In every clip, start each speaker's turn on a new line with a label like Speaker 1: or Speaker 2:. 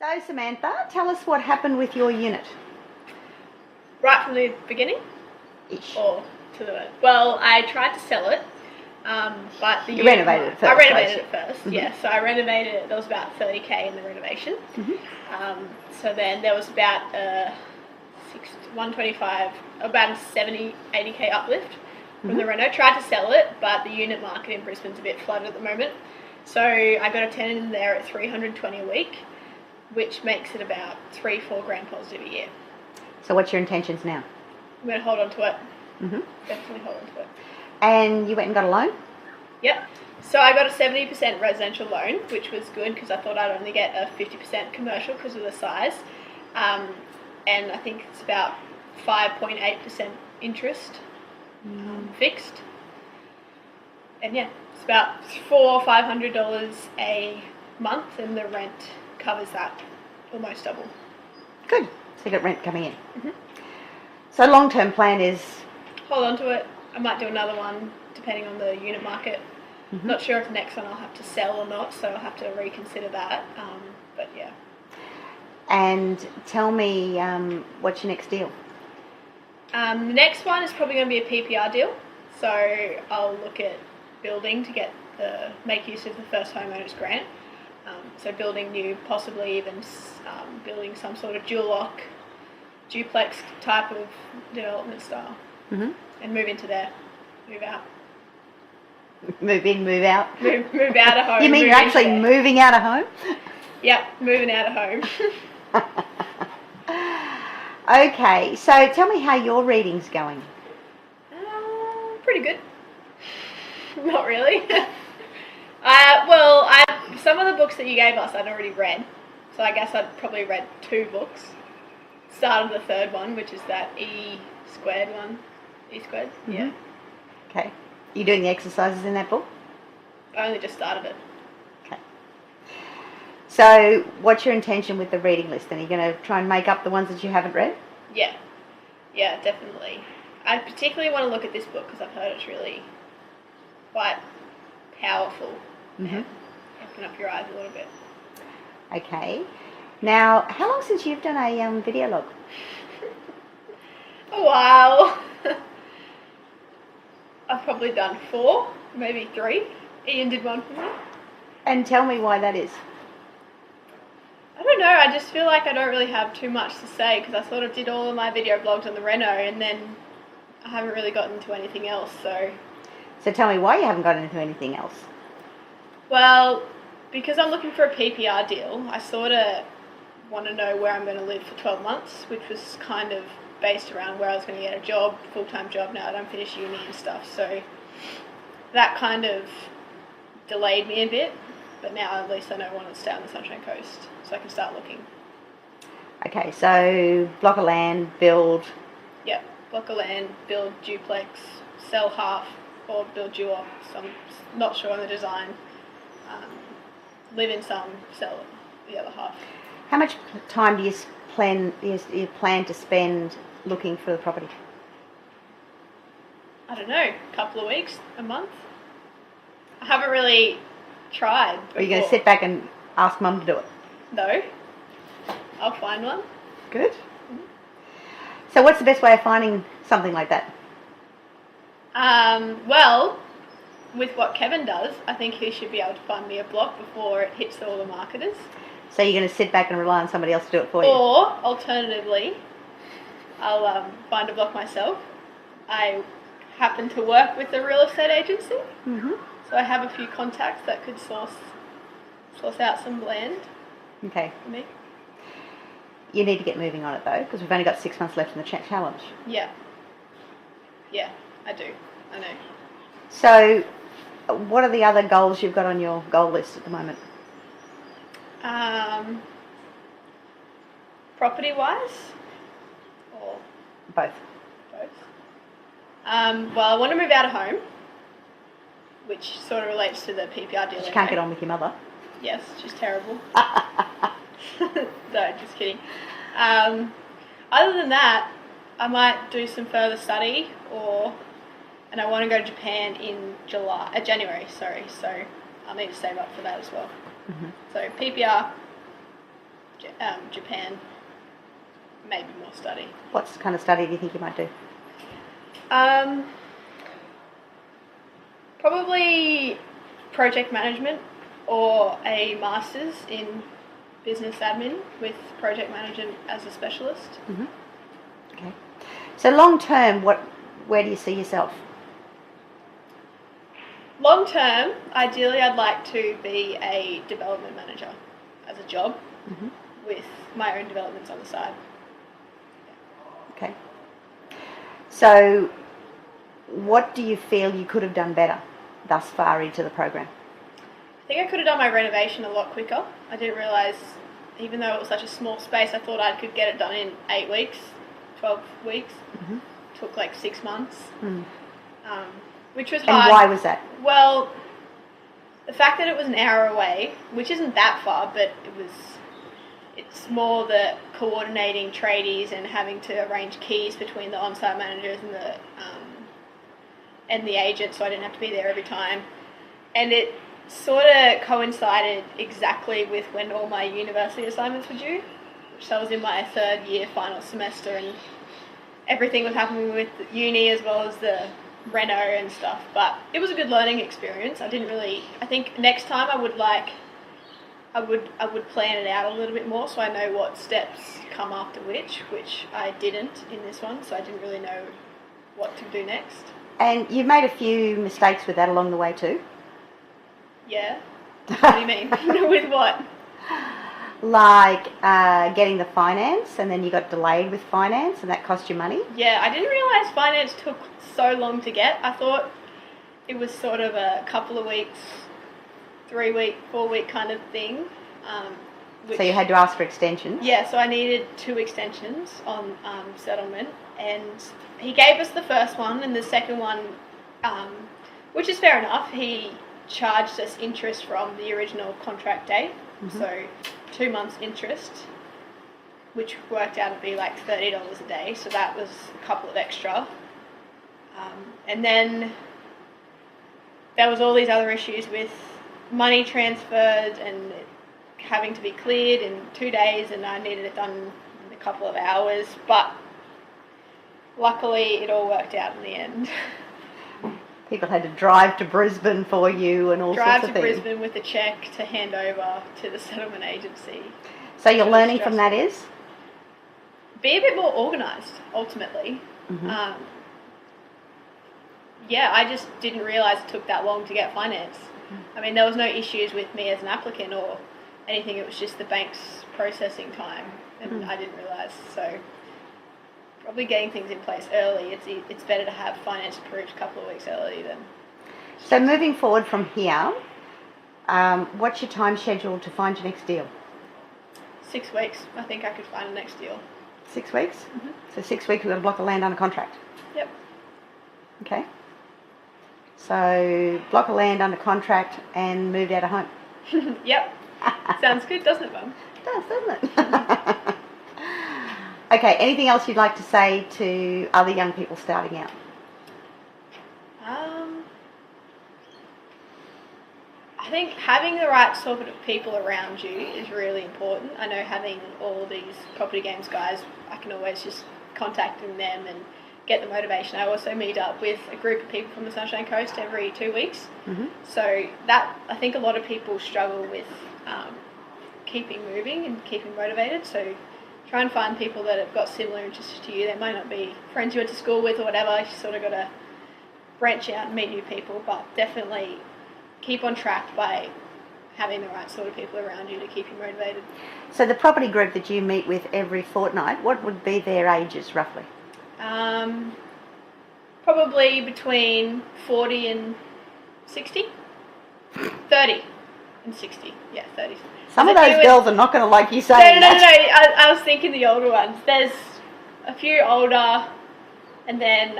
Speaker 1: So, Samantha, tell us what happened with your unit.
Speaker 2: Right from the beginning?
Speaker 1: Ish.
Speaker 2: Or to the... Well, I tried to sell it, but the
Speaker 1: You renovated it first.
Speaker 2: I renovated it first,
Speaker 1: Mm-hmm.
Speaker 2: yeah. So I renovated it. There was about 30k in the renovation.
Speaker 1: Mm-hmm.
Speaker 2: So then there was about 125, about a 70, 80k uplift from the reno. Tried to sell it, but the unit market in Brisbane's a bit flooded at the moment. So I got a tenant in there at 320 a week, which makes it about 3-4 grand positive a year.
Speaker 1: So what's your intentions now?
Speaker 2: I'm going to hold on to it.
Speaker 1: Mm-hmm.
Speaker 2: Definitely hold on to it.
Speaker 1: And you went and got a loan?
Speaker 2: Yep. So I got a 70% residential loan, which was good because I thought I'd only get a 50% commercial because of the size. And I think it's about 5.8% interest fixed. And yeah, it's about $400 or $500 a month, and the rent covers that almost double.
Speaker 1: Good. So you got rent coming in.
Speaker 2: Mm-hmm.
Speaker 1: So long-term plan is?
Speaker 2: Hold on to it. I might do another one depending on the unit market.
Speaker 1: Mm-hmm.
Speaker 2: Not sure if the next one I'll have to sell or not, so I'll have to reconsider that. But yeah.
Speaker 1: And tell me, what's your next deal?
Speaker 2: The next one is probably going to be a PPR deal. So I'll look at building to make use of the first homeowners grant. So building new, possibly even building some sort of dual lock, duplex type of development style.
Speaker 1: Mm-hmm.
Speaker 2: And move into there, move out.
Speaker 1: Move in, move out?
Speaker 2: Move out of home.
Speaker 1: You mean you're actually moving out of home?
Speaker 2: Yep, moving out of home.
Speaker 1: Okay, so tell me how your reading's going.
Speaker 2: Pretty good. Not really. Some of the books that you gave us I'd already read, so I guess I'd probably read 2 books. Started the third one, which is that E squared one. E squared? Mm-hmm. Yeah.
Speaker 1: Okay. Are you doing the exercises in that book?
Speaker 2: I only just started it.
Speaker 1: Okay. So what's your intention with the reading list? Then are you going to try and make up the ones that you haven't read?
Speaker 2: Yeah. Yeah, definitely. I particularly want to look at this book because I've heard it's really quite powerful.
Speaker 1: Mm-hmm.
Speaker 2: Open up your eyes a little bit.
Speaker 1: Okay. Now, how long since you've done a video log?
Speaker 2: A while. I've probably done 4, maybe 3. Ian did one for me.
Speaker 1: And tell me why that is.
Speaker 2: I don't know, I just feel like I don't really have too much to say because I sort of did all of my video blogs on the reno and then I haven't really gotten into anything else, so...
Speaker 1: So tell me why you haven't got into anything else.
Speaker 2: Well, because I'm looking for a PPR deal, I sort of want to know where I'm going to live for 12 months, which was kind of based around where I was going to get a job, full-time job now that I'm finished uni and stuff, so that kind of delayed me a bit, but now at least I know I want to stay on the Sunshine Coast, so I can start looking.
Speaker 1: Okay, so block of land, build.
Speaker 2: Yep, block of land, build duplex, sell half, or build duo, so I'm not sure on the design. Live in some, sell the other half.
Speaker 1: How much time do you plan to spend looking for the property?
Speaker 2: I don't know, a couple of weeks, a month. I haven't really tried before.
Speaker 1: Are you going to sit back and ask Mum to do it?
Speaker 2: No. I'll find one.
Speaker 1: Good. Mm-hmm. So what's the best way of finding something like that?
Speaker 2: Well, with what Kevin does, I think he should be able to find me a block before it hits all the marketers.
Speaker 1: So you're going to sit back and rely on somebody else to do it for you?
Speaker 2: Or, alternatively, I'll find a block myself. I happen to work with a real estate agency, so I have a few contacts that could source out some land.
Speaker 1: Okay.
Speaker 2: For me.
Speaker 1: You need to get moving on it though, because we've only got 6 months left in the challenge.
Speaker 2: Yeah. Yeah, I do. I know.
Speaker 1: So, what are the other goals you've got on your goal list at the moment?
Speaker 2: Property-wise? Or
Speaker 1: both?
Speaker 2: Both. Well, I want to move out of home, which sort of relates to the PPR deal.
Speaker 1: You can't get on with your mother.
Speaker 2: Yes, she's terrible. No, just kidding. Other than that, I might do some further study, and I want to go to Japan in January. So I'll need to save up for that as well. So PPR, Japan, maybe more study.
Speaker 1: What kind of study do you think you might do?
Speaker 2: Probably project management or a master's in business admin with project management as a specialist.
Speaker 1: Mm-hmm. Okay. So long term, where do you see yourself?
Speaker 2: Long term, ideally I'd like to be a development manager as a job
Speaker 1: Mm-hmm.
Speaker 2: with my own developments on the side.
Speaker 1: Okay. So what do you feel you could have done better thus far into the program?
Speaker 2: I think I could have done my renovation a lot quicker. I didn't realise, even though it was such a small space, I thought I could get it done in 8 weeks, 12 weeks.
Speaker 1: Mm-hmm.
Speaker 2: Took like 6 months, which was
Speaker 1: And
Speaker 2: hard.
Speaker 1: why was that?
Speaker 2: Well, the fact that it was an hour away, which isn't that far, but it's more the coordinating tradies and having to arrange keys between the on-site managers and the agent, so I didn't have to be there every time. And it sort of coincided exactly with when all my university assignments were due, which I was in my 3rd year final semester, and everything was happening with uni as well as the reno and stuff. But it was a good learning experience. I think next time I would plan it out a little bit more so I know what steps come after which I didn't in this one, so I didn't really know what to do next.
Speaker 1: And you've made a few mistakes with that along the way too?
Speaker 2: Yeah. What do you mean? With what?
Speaker 1: Like getting the finance, and then you got delayed with finance, and that cost you money?
Speaker 2: Yeah, I didn't realise finance took so long to get. I thought it was sort of a couple of weeks, 3 week, 4 week kind of thing.
Speaker 1: So you had to ask for extensions?
Speaker 2: Yeah, so I needed 2 extensions on settlement, and he gave us the first one, and the second one, which is fair enough, he charged us interest from the original contract date, so 2 months interest, which worked out to be like $30 a day, so that was a couple of extra. And then there was all these other issues with money transferred and it having to be cleared in 2 days, and I needed it done in a couple of hours, but luckily it all worked out in the end.
Speaker 1: People had to drive to Brisbane for you and all sorts of things.
Speaker 2: Drive to Brisbane with a cheque to hand over to the settlement agency.
Speaker 1: So your learning from that is?
Speaker 2: Be a bit more organised, ultimately.
Speaker 1: Mm-hmm.
Speaker 2: Yeah, I just didn't realise it took that long to get finance. I mean, there was no issues with me as an applicant or anything. It was just the bank's processing time, and I didn't realise. So probably getting things in place early. It's better to have finance approved a couple of weeks early than.
Speaker 1: So moving forward from here, what's your time schedule to find your next deal?
Speaker 2: 6 weeks. I think I could find the next deal.
Speaker 1: 6 weeks?
Speaker 2: Mm-hmm.
Speaker 1: So 6 weeks we've got a block of land under contract?
Speaker 2: Yep.
Speaker 1: Okay. So block of land under contract and moved out of home?
Speaker 2: Yep. Sounds good, doesn't it, Mum?
Speaker 1: It does, doesn't it? Okay, anything else you'd like to say to other young people starting out?
Speaker 2: I think having the right sort of people around you is really important. I know having all these property games guys, I can always just contact them and get the motivation. I also meet up with a group of people from the Sunshine Coast every 2 weeks.
Speaker 1: Mm-hmm.
Speaker 2: So that, I think a lot of people struggle with keeping moving and keeping motivated. So try and find people that have got similar interests to you. They might not be friends you went to school with or whatever. You sort of got to branch out and meet new people, but definitely keep on track by having the right sort of people around you to keep you motivated.
Speaker 1: So the property group that you meet with every fortnight, what would be their ages roughly?
Speaker 2: Probably between 40 and 60. 30 and 60. Yeah, 30.
Speaker 1: Some of those girls are not going to like you saying
Speaker 2: No.
Speaker 1: that.
Speaker 2: I was thinking the older ones. There's a few older, and then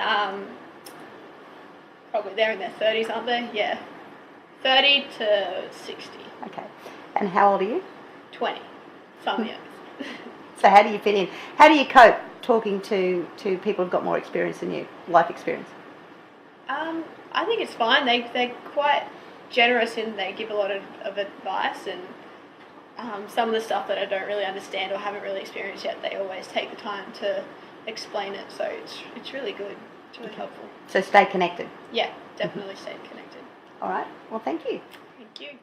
Speaker 2: probably they're in their 30s, aren't they? Yeah. 30 to 60.
Speaker 1: Okay. And how old are you?
Speaker 2: 20. Some young.
Speaker 1: So how do you fit in? How do you cope talking to people who've got more experience than you, life experience?
Speaker 2: I think it's fine. They're quite generous and they give a lot of advice, and some of the stuff that I don't really understand or haven't really experienced yet, they always take the time to explain it. So it's really good. It's really helpful.
Speaker 1: So stay connected.
Speaker 2: Yeah, definitely stay connected.
Speaker 1: All right. Well, thank you.
Speaker 2: Thank you.